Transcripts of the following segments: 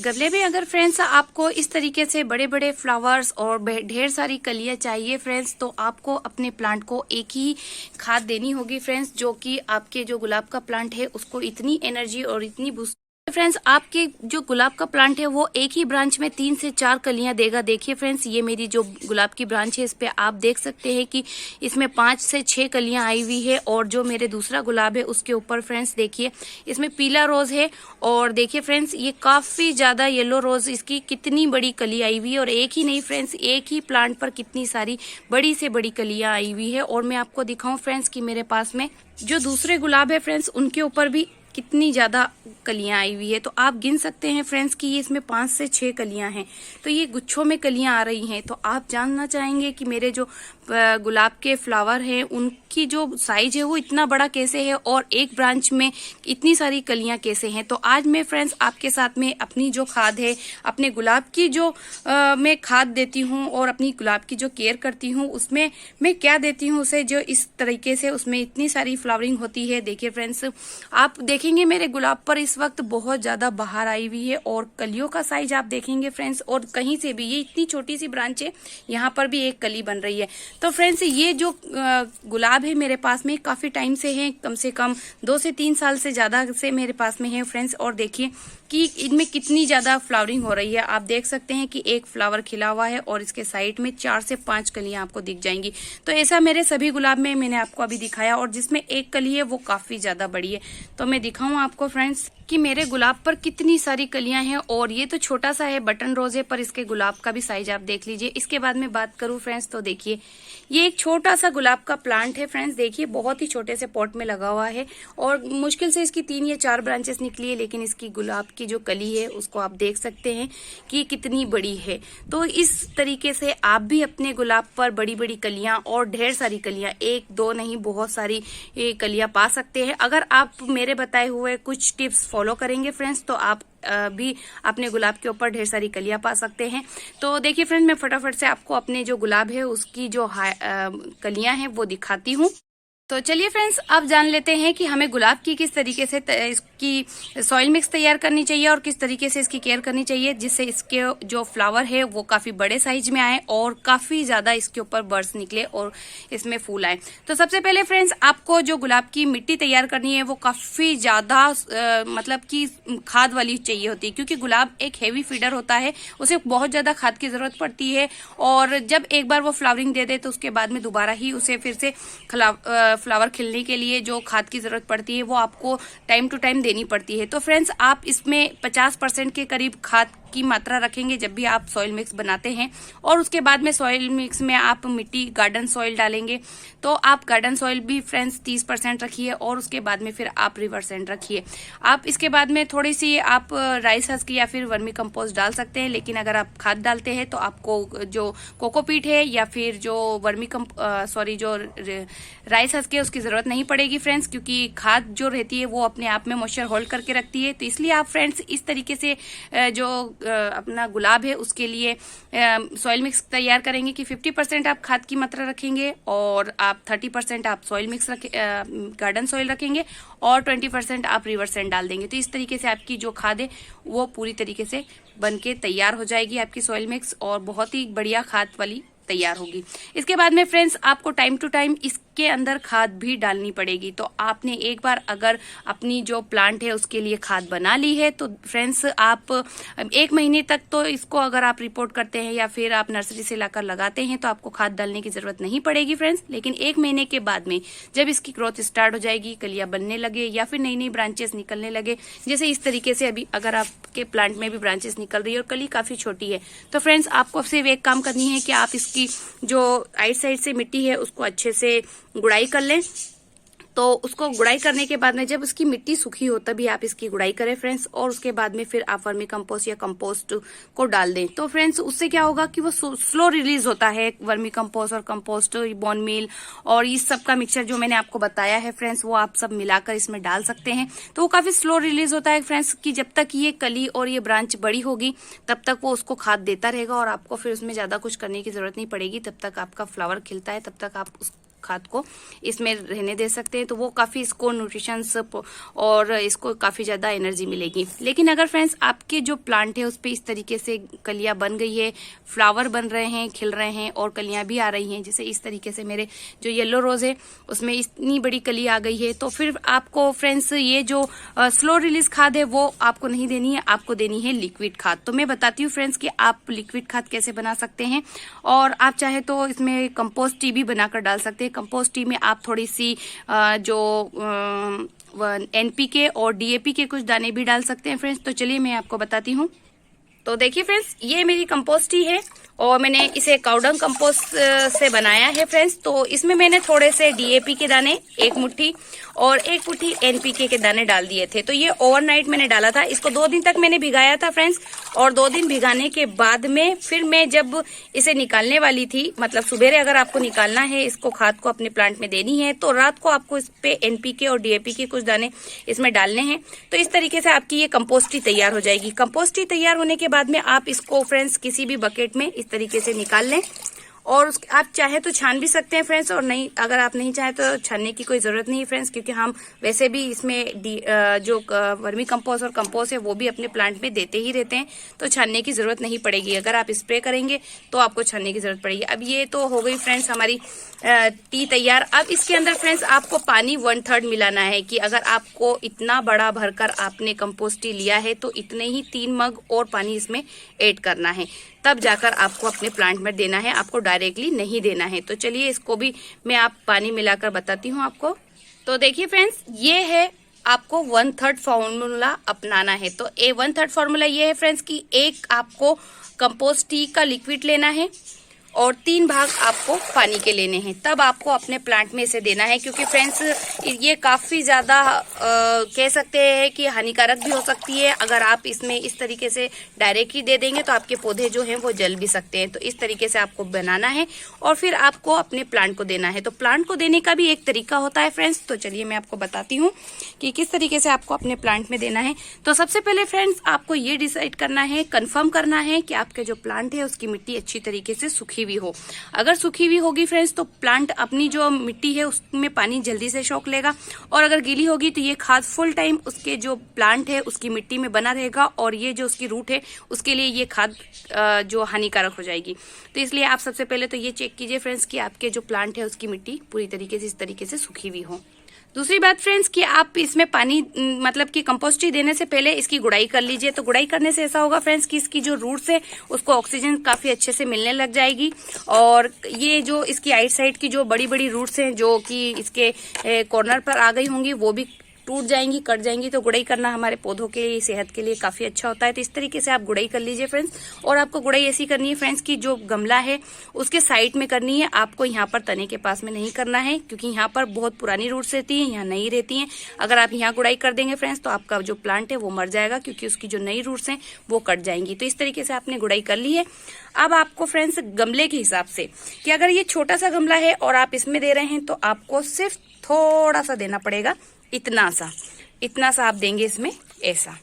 गमले में अगर फ्रेंड्स आपको इस तरीके से बड़े बड़े फ्लावर्स और ढेर सारी कलियां चाहिए फ्रेंड्स, तो आपको अपने प्लांट को एक ही खाद देनी होगी फ्रेंड्स, जो कि आपके जो गुलाब का प्लांट है उसको इतनी एनर्जी और इतनी बूस्ट। फ्रेंड्स आपके जो गुलाब का प्लांट है वो एक ही ब्रांच में 3 से 4 कलियां देगा। देखिए फ्रेंड्स, ये मेरी जो गुलाब की ब्रांच है इस पे आप देख सकते हैं कि इसमें 5 से 6 कलियां आई हुई है। और जो मेरे दूसरा गुलाब है उसके ऊपर फ्रेंड्स देखिए इसमें पीला रोज है। और देखिए फ्रेंड्स ये काफी ज्यादा येलो रोज, इसकी कितनी बड़ी कली आई हुई है। और एक ही नहीं फ्रेंड्स, एक ही प्लांट पर कितनी सारी बड़ी से बड़ी कलियां आई हुई है। और मैं आपको दिखाऊं फ्रेंड्स कि मेरे पास में जो दूसरे गुलाब है फ्रेंड्स उनके ऊपर भी कितनी ज्यादा कलियां आई हुई है। तो आप गिन सकते हैं फ्रेंड्स कि ये इसमें 5 से 6 कलियां हैं। तो ये गुच्छों में कलियां आ रही हैं। तो आप जानना चाहेंगे कि मेरे जो गुलाब के फ्लावर हैं उनकी जो साइज है वो इतना बड़ा कैसे है और एक ब्रांच में इतनी सारी कलियां कैसे हैं। तो आज मैं फ्रेंड्स आपके साथ में अपनी जो खाद है, अपने गुलाब की जो मैं खाद देती हूँ और अपनी गुलाब की जो केयर करती हूँ उसमें मैं क्या देती हूँ उसे, जो इस तरीके से उसमें इतनी सारी फ्लावरिंग होती है। देखिए फ्रेंड्स, आप देखेंगे मेरे गुलाब पर इस वक्त बहुत ज्यादा बाहर आई हुई है और कलियों का साइज आप देखेंगे फ्रेंड्स, और कहीं से भी ये इतनी छोटी सी ब्रांच है, यहाँ पर भी एक कली बन रही है। तो फ्रेंड्स ये जो गुलाब है मेरे पास में काफी टाइम से है, कम से कम 2 से 3 साल से ज्यादा से मेरे पास में है फ्रेंड्स। और देखिए कि इनमें कितनी ज्यादा फ्लावरिंग हो रही है। आप देख सकते हैं कि एक फ्लावर खिला हुआ है और इसके साइड में 4 से 5 कलियां आपको दिख जाएंगी। तो ऐसा मेरे सभी गुलाब में मैंने आपको अभी दिखाया, और जिसमें एक कली है वो काफी ज्यादा बड़ी है। तो मैं दिखाऊं आपको फ्रेंड्स कि मेरे गुलाब पर कितनी सारी कलियां हैं। और ये तो छोटा सा है, बटन रोज है, पर इसके गुलाब का भी साइज आप देख लीजिए। इसके बाद में बात करूं फ्रेंड्स तो देखिए ये एक छोटा सा गुलाब का प्लांट है फ्रेंड्स। देखिए बहुत ही छोटे से पॉट में लगा हुआ है और मुश्किल से इसकी 3 या 4 ब्रांचेस निकली है, लेकिन इसकी गुलाब की जो कली है उसको आप देख सकते हैं कि कितनी बड़ी है। तो इस तरीके से आप भी अपने गुलाब पर बड़ी बड़ी कलियां और ढेर सारी कलियां, 1-2 नहीं बहुत सारी कलियां पा सकते हैं। अगर आप मेरे बताए हुए कुछ टिप्स फॉलो करेंगे फ्रेंड्स तो आप भी अपने गुलाब के ऊपर ढेर सारी कलियां पा सकते हैं। तो देखिए फ्रेंड, मैं फटाफट से आपको अपने जो गुलाब है उसकी जो कलियां हैं वो दिखाती हूँ। तो चलिए फ्रेंड्स, अब जान लेते हैं कि हमें गुलाब की किस तरीके से इसकी सॉइल मिक्स तैयार करनी चाहिए और किस तरीके से इसकी केयर करनी चाहिए, जिससे इसके जो फ्लावर है वो काफी बड़े साइज में आए और काफी ज्यादा इसके ऊपर बर्ड्स निकले और इसमें फूल आए। तो सबसे पहले फ्रेंड्स आपको जो गुलाब की मिट्टी तैयार करनी है वो काफी ज्यादा मतलब कि खाद वाली चाहिए होती है, क्योंकि गुलाब एक हेवी फीडर होता है, उसे बहुत ज्यादा खाद की जरूरत पड़ती है। और जब एक बार वो फ्लावरिंग दे दे तो उसके बाद में दोबारा ही उसे फिर से फ्लावर खिलने के लिए जो खाद की जरूरत पड़ती है वो आपको टाइम टू टाइम देनी पड़ती है। तो फ्रेंड्स आप इसमें 50% के करीब खाद की मात्रा रखेंगे जब भी आप सॉइल मिक्स बनाते हैं। और उसके बाद में सॉइल मिक्स में आप मिट्टी गार्डन सॉइल डालेंगे, तो आप गार्डन सॉइल भी फ्रेंड्स 30% रखिए और उसके बाद में फिर आप रिवर्सेंट रखिए। आप इसके बाद में थोड़ी सी आप राइस हस्क या फिर वर्मी कंपोस्ट डाल सकते हैं, लेकिन अगर आप खाद डालते हैं तो आपको जो कोकोपीट है या फिर जो जो राइस हस्क है उसकी जरूरत नहीं पड़ेगी फ्रेंड्स, क्योंकि खाद जो रहती है वो अपने आप में मॉइस्चर होल्ड करके रखती है। तो इसलिए आप फ्रेंड्स इस तरीके से जो अपना गुलाब है उसके लिए सॉइल मिक्स तैयार करेंगे कि 50% आप खाद की मात्रा रखेंगे और आप 30% आप सॉइल मिक्स गार्डन सॉइल रखेंगे और 20% आप रिवर्सेंट डाल देंगे। तो इस तरीके से आपकी जो खाद है वो पूरी तरीके से बनके तैयार हो जाएगी आपकी सॉइल मिक्स, और बहुत ही बढ़िया खाद वाली तैयार होगी। इसके बाद में फ्रेंड्स आपको टाइम टू टाइम इसके अंदर खाद भी डालनी पड़ेगी। तो आपने एक बार अगर अपनी जो प्लांट है उसके लिए खाद बना ली है तो फ्रेंड्स आप 1 महीने तक तो इसको अगर आप रिपोर्ट करते हैं या फिर आप नर्सरी से लाकर लगाते हैं तो आपको खाद डालने की जरूरत नहीं पड़ेगी फ्रेंड्स। लेकिन 1 महीने के बाद में जब इसकी ग्रोथ स्टार्ट हो जाएगी, कलियां बनने लगे या फिर नई नई ब्रांचेस निकलने लगे, जैसे इस तरीके से अभी अगर आपके प्लांट में भी ब्रांचेस निकल रही है और कली काफी छोटी है, तो फ्रेंड्स आपको सिर्फ एक काम करनी है कि आप इसकी जो आइट साइड से मिट्टी है उसको अच्छे से गुड़ाई कर लें। तो उसको गुड़ाई करने के बाद में जब उसकी मिट्टी सूखी हो तभी आप इसकी गुड़ाई करें फ्रेंड्स, और उसके बाद में फिर आप वर्मी कंपोस्ट या कंपोस्ट को डाल दें। तो फ्रेंड्स उससे क्या होगा कि वो स्लो रिलीज होता है, वर्मी कंपोस्ट और कंपोस्ट, बोन मील और इस सब का मिक्सचर जो मैंने आपको बताया है फ्रेंड्स, वो आप सब मिलाकर इसमें डाल सकते हैं। तो वो काफी स्लो रिलीज होता है फ्रेंड्स, कि जब तक ये कली और ये ब्रांच बड़ी होगी तब तक वो उसको खाद देता रहेगा और आपको फिर उसमें ज्यादा कुछ करने की जरूरत नहीं पड़ेगी। तब तक आपका फ्लावर खिलता है तब तक आप खाद को इसमें रहने दे सकते हैं, तो वो काफी इसको न्यूट्रिशंस और इसको काफी ज्यादा एनर्जी मिलेगी। लेकिन अगर फ्रेंड्स आपके जो प्लांट है उस पे इस तरीके से कलियां बन गई है, फ्लावर बन रहे हैं, खिल रहे हैं और कलियां भी आ रही हैं, जैसे इस तरीके से मेरे जो येलो रोज है उसमें इतनी बड़ी कली आ गई है, तो फिर आपको फ्रेंड्स ये जो स्लो रिलीज खाद है वो आपको नहीं देनी है, आपको देनी है लिक्विड खाद। तो मैं बताती हूँ फ्रेंड्स कि आप लिक्विड खाद कैसे बना सकते हैं, और आप चाहे तो इसमें कंपोस्ट टी भी बनाकर डाल सकते हैं। कंपोस्ट टी में आप थोड़ी सी जो NPK और DAP के कुछ दाने भी डाल सकते हैं फ्रेंड्स। तो चलिए मैं आपको बताती हूँ। तो देखिए फ्रेंड्स, ये मेरी कंपोस्ट टी है और मैंने इसे काउडंग कंपोस्ट से बनाया है फ्रेंड्स। तो इसमें मैंने थोड़े से DAP के दाने 1 मुट्ठी और 1 मुट्ठी NPK के दाने डाल दिए थे। तो ये ओवरनाइट मैंने डाला था, इसको 2 दिन तक मैंने भिगाया था फ्रेंड्स, और 2 दिन भिगाने के बाद में फिर मैं जब इसे निकालने वाली थी, मतलब सुबेरे अगर आपको निकालना है, इसको खाद को अपने प्लांट में देनी है, तो रात को आपको इस पे NPK और DAP के कुछ दाने इसमें डालने हैं। तो इस तरीके से आपकी ये कंपोस्ट टी तैयार हो जाएगी। कंपोस्ट टी तैयार होने के बाद में आप इसको फ्रेंड्स किसी भी बकेट में इस तरीके से निकाल लें, और आप चाहे तो छान भी सकते हैं फ्रेंड्स, और नहीं, अगर आप नहीं चाहे तो छानने की कोई जरूरत नहीं है फ्रेंड्स, क्योंकि हम वैसे भी इसमें जो वर्मी कंपोस्ट और कंपोस्ट है वो भी अपने प्लांट में देते ही रहते हैं, तो छानने की जरूरत नहीं पड़ेगी। अगर आप स्प्रे करेंगे तो आपको छानने की जरूरत पड़ेगी। अब ये तो हो गई फ्रेंड्स हमारी टी तैयार। अब इसके अंदर फ्रेंड्स आपको पानी 1/3 मिलाना है, कि अगर आपको इतना बड़ा भरकर आपने कंपोस्ट टी लिया है तो इतने ही 3 मग और पानी इसमें ऐड करना है, तब जाकर आपको अपने प्लांट में देना है, आपको डायरेक्टली नहीं देना है। तो चलिए इसको भी मैं आप पानी मिलाकर बताती हूँ आपको। तो देखिए फ्रेंड्स, ये है आपको 1/3 फॉर्मूला अपनाना है। तो 1/3 फॉर्मूला ये है फ्रेंड्स कि 1 आपको कंपोस्ट टी का लिक्विड लेना है और 3 भाग आपको पानी के लेने हैं, तब आपको अपने प्लांट में इसे देना है। क्योंकि फ्रेंड्स ये काफी ज्यादा कह सकते हैं कि हानिकारक भी हो सकती है। अगर आप इसमें इस तरीके से डायरेक्टली दे देंगे तो आपके पौधे जो हैं वो जल भी सकते हैं। तो इस तरीके से आपको बनाना है और फिर आपको अपने प्लांट को देना है। तो प्लांट को देने का भी एक तरीका होता है फ्रेंड्स, तो चलिए मैं आपको बताती हूँ कि किस तरीके से आपको अपने प्लांट में देना है। तो सबसे पहले फ्रेंड्स आपको ये डिसाइड करना है, कंफर्म करना है कि आपके जो प्लांट है उसकी मिट्टी अच्छी तरीके से सूखी हुई हो। अगर सूखी हुई होगी फ्रेंड्स तो प्लांट अपनी जो मिट्टी है उसमें पानी जल्दी से सोख लेगा, और अगर गीली होगी तो ये खाद फुल टाइम उसके जो प्लांट है उसकी मिट्टी में बना रहेगा, और ये जो उसकी रूट है उसके लिए ये खाद जो हानिकारक हो जाएगी। तो इसलिए आप सबसे पहले तो ये चेक कीजिए फ्रेंड्स कि आपके जो प्लांट है उसकी मिट्टी पूरी तरीके से इस तरीके से सूखी हुई हो। दूसरी बात फ्रेंड्स कि आप इसमें पानी मतलब कि कंपोस्ट टी देने से पहले इसकी गुड़ाई कर लीजिए। तो गुड़ाई करने से ऐसा होगा फ्रेंड्स कि इसकी जो रूट्स है उसको ऑक्सीजन काफी अच्छे से मिलने लग जाएगी, और ये जो इसकी आइट साइड की जो बड़ी बड़ी रूट्स हैं जो कि इसके कॉर्नर पर आ गई होंगी वो भी टूट जाएंगी, कट जाएंगी। तो गुड़ाई करना हमारे पौधों के लिए, सेहत के लिए काफी अच्छा होता है। तो इस तरीके से आप गुड़ाई कर लीजिए फ्रेंड्स। और आपको गुड़ाई ऐसी करनी है फ्रेंड्स कि जो गमला है उसके साइड में करनी है, आपको यहाँ पर तने के पास में नहीं करना है, क्योंकि यहाँ पर बहुत पुरानी रूट्स रहती हैं, यहाँ नई रहती हैं। अगर आप यहाँ गुड़ाई कर देंगे फ्रेंड्स तो आपका जो प्लांट है वो मर जाएगा, क्योंकि उसकी जो नई रूट्स हैं वो कट जाएंगी। तो इस तरीके से आपने गुड़ाई कर ली है। अब आपको फ्रेंड्स गमले के हिसाब से कि अगर ये छोटा सा गमला है और आप इसमें दे रहे हैं तो आपको सिर्फ थोड़ा सा देना पड़ेगा, इतना सा आप देंगे इसमें, ऐसा।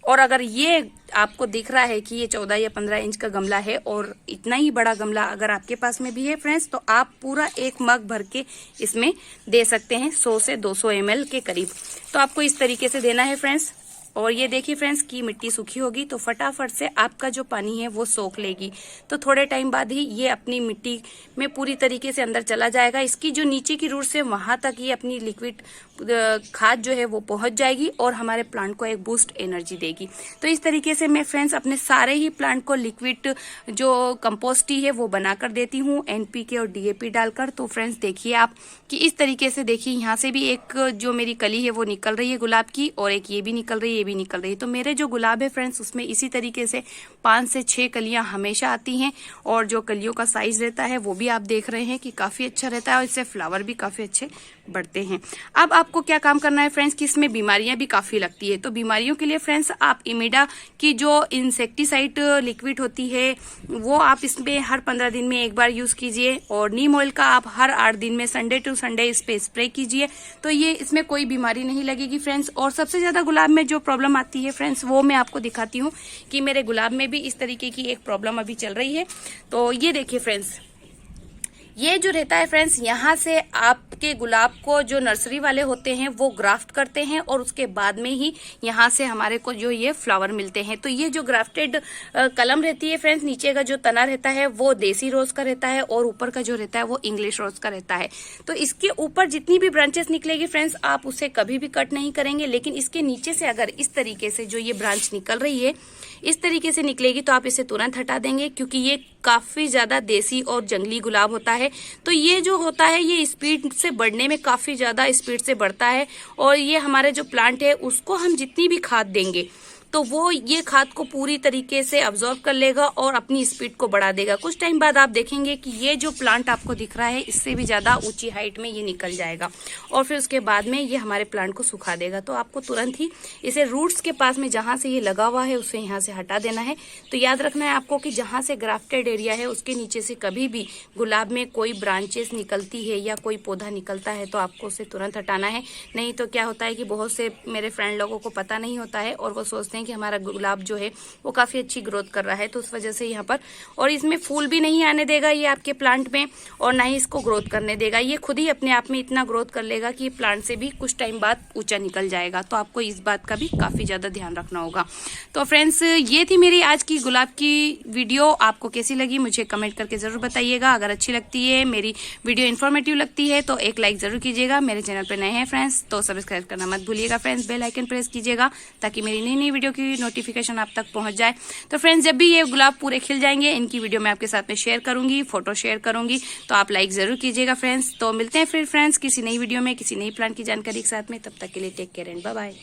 और अगर ये आपको दिख रहा है कि ये 14 या 15 इंच का गमला है और इतना ही बड़ा गमला अगर आपके पास में भी है फ्रेंड्स, तो आप पूरा 1 मग भर के इसमें दे सकते हैं, 100 से 200 ml के करीब। तो आपको इस तरीके से देना है फ्रेंड्स। और ये देखिए फ्रेंड्स की मिट्टी सूखी होगी तो फटाफट से आपका जो पानी है वो सोख लेगी। तो थोड़े टाइम बाद ही ये अपनी मिट्टी में पूरी तरीके से अंदर चला जाएगा। इसकी जो नीचे की रूट से वहां तक ये अपनी लिक्विड खाद जो है वो पहुंच जाएगी और हमारे प्लांट को एक बूस्ट एनर्जी देगी। तो इस तरीके से मैं फ्रेंड्स अपने सारे ही प्लांट को लिक्विड जो कंपोस्ट टी है वो बनाकर देती हूँ, NPK और DAP डालकर। तो फ्रेंड्स देखिए आप कि इस तरीके से देखिए यहाँ से भी एक जो मेरी कली है वो निकल रही है गुलाब की, और एक ये भी निकल रही है, भी निकल रही है। तो मेरे जो गुलाब है फ्रेंड्स उसमें इसी तरीके से 5 से 6 कलियां हमेशा आती हैं, और जो कलियों का साइज रहता है वो भी आप देख रहे हैं कि काफी अच्छा रहता है, और इससे फ्लावर भी काफी अच्छे बढ़ते हैं। अब आपको क्या काम करना है फ्रेंड्स कि इसमें बीमारियां भी काफी लगती है। तो बीमारियों के लिए फ्रेंड्स आप इमिडा की जो इंसेक्टिसाइड लिक्विड होती है वो आप इसमें हर 15 दिन में एक बार यूज कीजिए, और नीम ऑयल का आप हर 8 दिन में संडे टू संडे इस पे स्प्रे कीजिए। तो ये इसमें कोई बीमारी नहीं लगेगी फ्रेंड्स। और सबसे ज्यादा गुलाब में जो प्रॉब्लम आती है फ्रेंड्स वो मैं आपको दिखाती हूँ कि मेरे गुलाब में भी इस तरीके की एक प्रॉब्लम अभी चल रही है। तो ये देखिए फ्रेंड्स, ये जो रहता है फ्रेंड्स, यहाँ से आपके गुलाब को जो नर्सरी वाले होते हैं वो ग्राफ्ट करते हैं और उसके बाद में ही यहाँ से हमारे को जो ये फ्लावर मिलते हैं। तो ये जो ग्राफ्टेड कलम रहती है फ्रेंड्स, नीचे का जो तना रहता है वो देसी रोज का रहता है और ऊपर का जो रहता है वो इंग्लिश रोज का रहता है। तो इसके ऊपर जितनी भी ब्रांचेस निकलेगी फ्रेंड्स, आप उसे कभी भी कट नहीं करेंगे, लेकिन इसके नीचे से अगर इस तरीके से जो ये ब्रांच निकल रही है इस तरीके से निकलेगी तो आप इसे तुरंत हटा देंगे, क्योंकि ये काफी ज्यादा देसी और जंगली गुलाब होता है। तो ये जो होता है ये स्पीड से बढ़ने में काफी ज्यादा स्पीड से बढ़ता है और ये हमारे जो प्लांट है उसको हम जितनी भी खाद देंगे तो वो ये खाद को पूरी तरीके से अब्जॉर्ब कर लेगा और अपनी स्पीड को बढ़ा देगा। कुछ टाइम बाद आप देखेंगे कि ये जो प्लांट आपको दिख रहा है इससे भी ज्यादा ऊंची हाइट में ये निकल जाएगा और फिर उसके बाद में ये हमारे प्लांट को सुखा देगा। तो आपको तुरंत ही इसे रूट्स के पास में जहां से ये लगा हुआ है उसे यहाँ से हटा देना है। तो याद रखना है आपको कि जहां से ग्राफ्टेड एरिया है उसके नीचे से कभी भी गुलाब में कोई ब्रांचेस निकलती है या कोई पौधा निकलता है तो आपको उसे तुरंत हटाना है। नहीं तो क्या होता है कि बहुत से मेरे फ्रेंड लोगों को पता नहीं होता है और वो सोचते हैं कि हमारा गुलाब जो है वो काफी अच्छी ग्रोथ कर रहा है, तो उस वजह से यहाँ पर, और इसमें फूल भी नहीं आने देगा ये आपके प्लांट में और ना ही इसको ग्रोथ करने देगा। ये खुद ही अपने आप में इतना ग्रोथ कर लेगा कि प्लांट से भी कुछ टाइम बाद ऊंचा निकल जाएगा। तो आपको इस बात का भी काफी ज्यादा ध्यान रखना होगा। तो फ्रेंड्स, ये थी मेरी आज की गुलाब की वीडियो। आपको कैसी लगी मुझे कमेंट करके जरूर बताइएगा। अगर अच्छी लगती है, मेरी वीडियो इन्फॉर्मेटिव लगती है तो एक लाइक जरूर कीजिएगा। मेरे चैनल पर नए हैं फ्रेंड्स तो सब्सक्राइब करना मत भूलिएगा फ्रेंड्स। बेल आइकन प्रेस कीजिएगा ताकि मेरी नई नई वीडियो की नोटिफिकेशन आप तक पहुंच जाए। तो फ्रेंड्स, जब भी ये गुलाब पूरे खिल जाएंगे इनकी वीडियो मैं आपके साथ में शेयर करूंगी, फोटो शेयर करूंगी, तो आप लाइक जरूर कीजिएगा फ्रेंड्स। तो मिलते हैं फिर फ्रेंड्स किसी नई वीडियो में किसी नई प्लांट की जानकारी के साथ में। तब तक के लिए take care and bye bye.